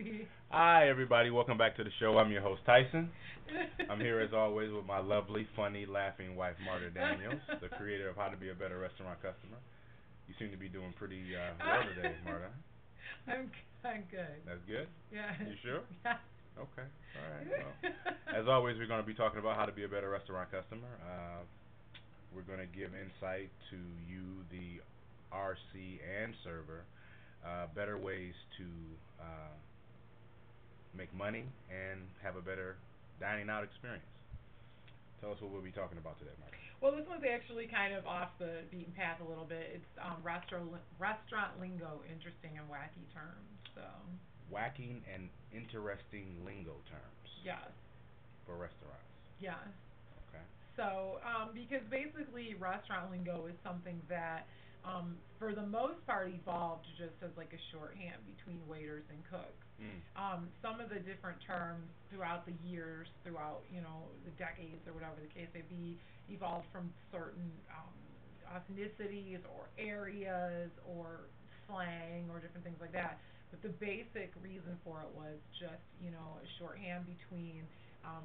Wacky. Hi, everybody. Welcome back to the show. I'm your host, Tyson. I'm here as always with my lovely, funny, laughing wife, Marta Daniels, the creator of How to Be a Better Restaurant Customer. You seem to be doing pretty well today, Marta. I'm I'm good. That's good? Yeah. You sure? Yeah. Okay. All right. Well, as always, we're going to be talking about how to be a better restaurant customer. We're going to give insight to you, the RC and server, better ways to make money and have a better dining out experience. Tell us what we'll be talking about today, Mark. Well, this one's actually kind of off the beaten path a little bit. It's restaurant lingo, interesting and wacky terms. So. Whacking and interesting lingo terms Yes. for restaurants. Yes. Okay. So, because basically restaurant lingo is something that, for the most part, evolved just as like a shorthand between waiters and cooks. Some of the different terms throughout the years, throughout the decades or whatever the case may be, evolved from certain ethnicities or areas or slang or different things like that. But the basic reason for it was just a shorthand between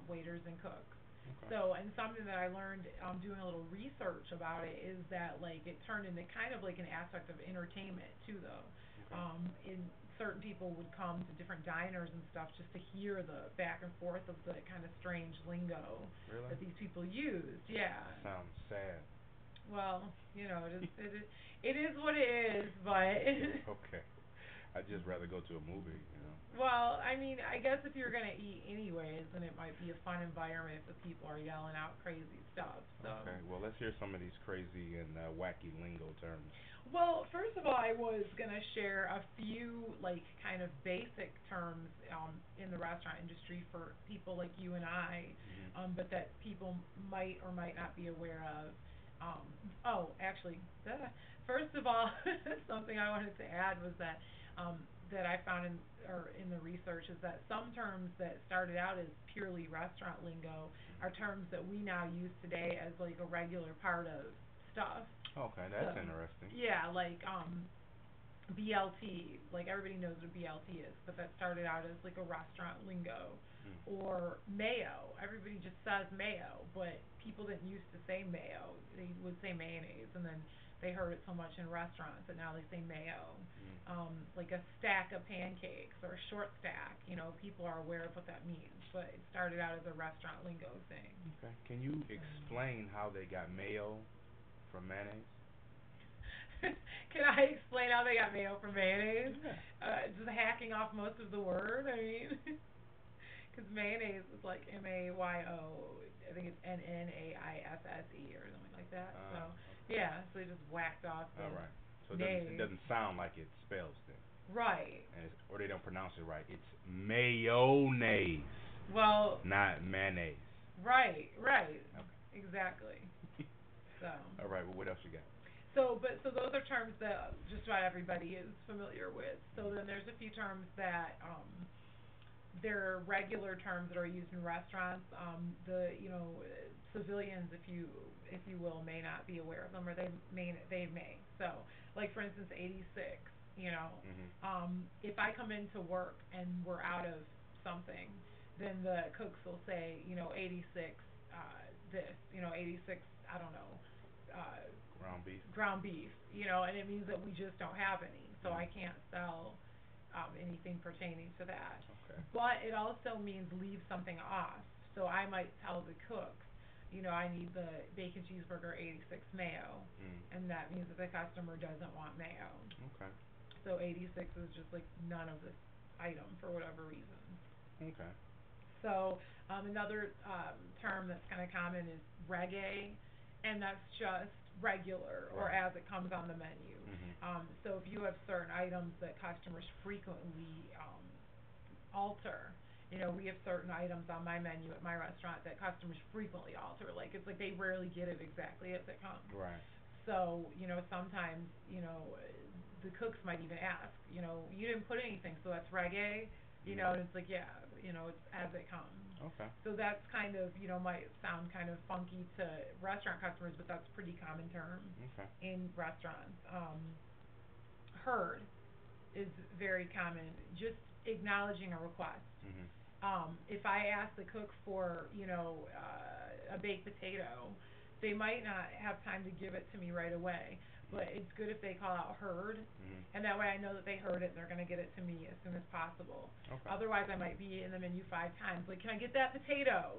waiters and cooks. Okay. So, and something that I learned doing a little research about it is that like it turned into kind of like an aspect of entertainment too, though. Okay. In certain people would come to different diners and stuff just to hear the back and forth of the kind of strange lingo Really? that these people used. Yeah. Sounds sad. Well, it is what it is, but Okay. I'd just rather go to a movie. well, I mean, I guess if you're gonna eat anyways, then it might be a fun environment if the people are yelling out crazy stuff. So. Okay. Well, let's hear some of these crazy and wacky lingo terms. Well, first of all, I was gonna share a few like kind of basic terms in the restaurant industry for people like you and I, but that people might or might not be aware of. Oh, actually, first of all, something I wanted to add was that that I found in the research is that some terms that started out as purely restaurant lingo are terms that we now use today as like a regular part of stuff. Okay, that's So, interesting. yeah, like BLT, like everybody knows what BLT is, but that started out as like a restaurant lingo. Or mayo, everybody just says mayo, but people didn't used to say mayo. They would say mayonnaise, and then they heard it so much in restaurants that now they say mayo. Like a stack of pancakes or a short stack, people are aware of what that means, but it started out as a restaurant lingo thing. Okay. Can you explain how they got mayo from mayonnaise? Can I explain how they got mayo from mayonnaise? Yeah. Just hacking off most of the word. I mean, because mayonnaise is like MAYO. I think it's NNAISSE or something like that. So Okay. yeah, so they just whacked off the All right. So it nays. doesn't sound like it spells then, Right. or they don't pronounce it right. It's mayonnaise, Well, not mayonnaise. right, right, Okay. exactly. So. All right. Well, what else you got? So those are terms that just about everybody is familiar with. So then there's a few terms that they're regular terms that are used in restaurants. The civilians, if you will, may not be aware of them, or they may. So like for instance, 86. If I come into work and we're out of something, then the cooks will say 86 this 86 I don't know. Ground beef. Ground beef, and it means that we just don't have any, so I can't sell anything pertaining to that. Okay. But it also means leave something off. So I might tell the cooks, I need the bacon cheeseburger 86 mayo, and that means that the customer doesn't want mayo. Okay. So 86 is just like none of this item for whatever reason. Okay. So another term that's kind of common is reggae, and that's just regular or Right. as it comes on the menu. So if you have certain items that customers frequently alter, we have certain items on my menu at my restaurant that customers frequently alter. Like it's like they rarely get it exactly as it comes. Right. So sometimes the cooks might even ask, you didn't put anything, so that's reggae. And it's like, yeah, it's as it comes. Okay. So that's kind of, might sound kind of funky to restaurant customers, but that's a pretty common term Okay. in restaurants. Herd is very common. Just acknowledging a request. Mhm. If I ask the cook for, a baked potato, they might not have time to give it to me right away. But it's good if they call out heard, Mhm. and that way I know that they heard it and they're going to get it to me as soon as possible. Okay. Otherwise, I might be in the menu 5 times. Like, can I get that potato?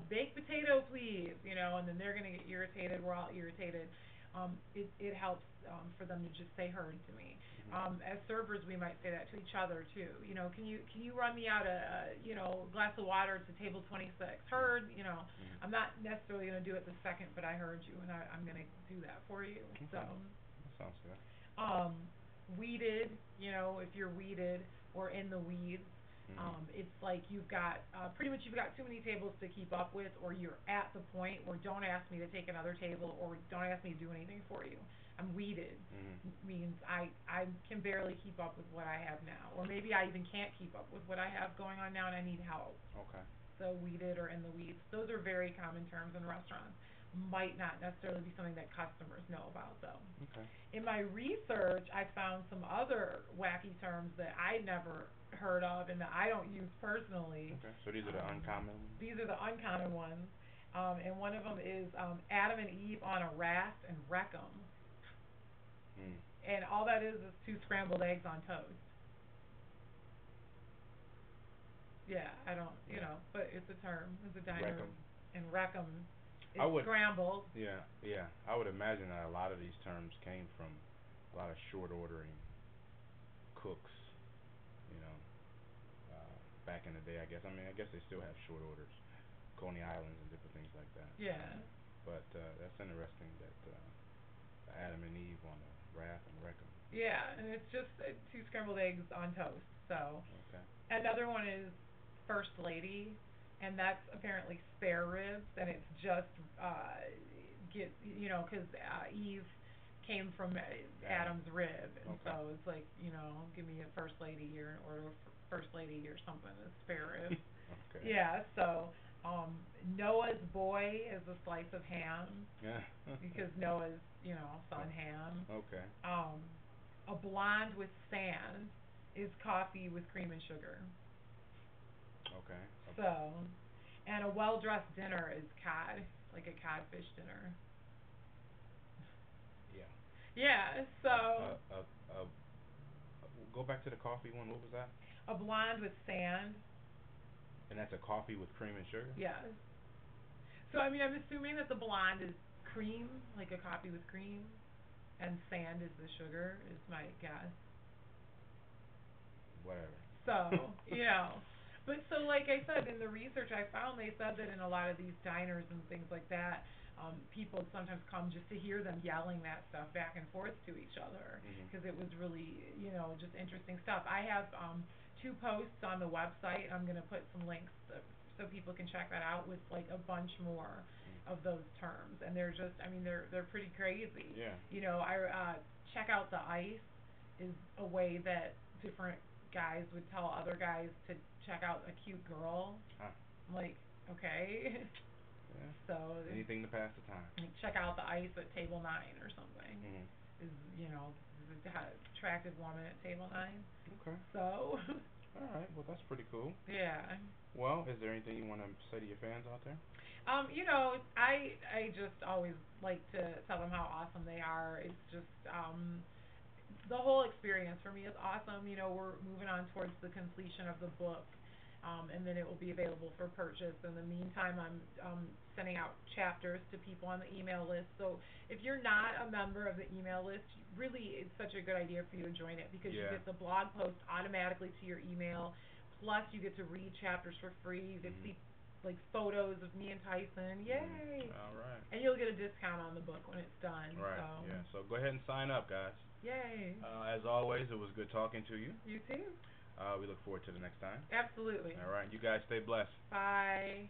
Baked potato, please. And then they're going to get irritated. We're all irritated. It helps for them to just say heard to me. As servers, we might say that to each other too. Can you run me out a glass of water to table 26? Heard. Mhm. I'm not necessarily going to do it the second, but I heard you, and I'm going to do that for you. Okay. So, That sounds good. um, weeded. If you're weeded or in the weeds, Mhm. it's like you've got too many tables to keep up with, or you're at the point where don't ask me to take another table, or don't ask me to do anything for you. I'm weeded. Mhm. Means I can barely keep up with what I have now, or maybe I even can't keep up with what I have going on now, and I need help. Okay. So weeded or in the weeds. Those are very common terms in restaurants. Might not necessarily be something that customers know about though. Okay. In my research, I found some other wacky terms that I never heard of and that I don't use personally. Okay. So these are the uncommon ones? These are the uncommon ones. And one of them is Adam and Eve on a raft and wreck 'em. Mm. And all that is two scrambled eggs on toast. Yeah, I don't, but it's a term. It's a diner. Wreck 'em. And wreck 'em I is would. scrambled. Yeah. Yeah. I would imagine that a lot of these terms came from a lot of short ordering cooks. You know, back in the day. I guess. I mean, I guess they still have short orders, Coney Islands and different things like that. Yeah. But that's interesting that Adam and Eve on a raft and wreck 'em. Yeah, and it's just two scrambled eggs on toast. So Okay. another one is first lady, and that's apparently spare ribs, and it's just because Eve came from Adam's rib, and Okay. so it's like give me a first lady here and order first lady or something, a spare rib. Okay. Yeah, so Noah's boy is a slice of ham Yeah. because Noah's son Ham. Okay. A blonde with sand is coffee with cream and sugar. Okay. So, and a well-dressed dinner is cod, like a codfish dinner. Yeah. Yeah, so Go back to the coffee one. What was that? a blonde with sand. And that's a coffee with cream and sugar? Yes. So I mean, I'm assuming that the blonde is cream, like a coffee with cream, and sand is the sugar. Is my guess. Whatever. So, but so like I said, in the research I found, they said that in a lot of these diners and things like that, people sometimes come just to hear them yelling that stuff back and forth to each other Mhm. because it was really, just interesting stuff. I have two posts on the website. I'm going to put some links so people can check that out with like a bunch more of those terms, and they're just, I mean, they're pretty crazy. Yeah. I check out the ice is a way that different guys would tell other guys to check out a cute girl. Huh. I'm like, okay. Yeah. So Anything to pass the time. like check out the ice at table 9 or something. Mhm. Is is a attractive woman at table 9. Okay. So All right. Well, that's pretty cool. yeah. Well, is there anything you want to say to your fans out there? I just always like to tell them how awesome they are. It's just the whole experience for me is awesome. We're moving on towards the completion of the book, and then it will be available for purchase. In the meantime, I'm sending out chapters to people on the email list. So if you're not a member of the email list, really it's such a good idea for you to join it because you Yeah. get the blog post automatically to your email. Plus, you get to read chapters for free. You get to see like photos of me and Tyson. Yay! All right. And you'll get a discount on the book when it's done. Right. So. Yeah. So go ahead and sign up, guys. Yay. As always, it was good talking to you. You too. We look forward to the next time. Absolutely. All right. You guys stay blessed. Bye.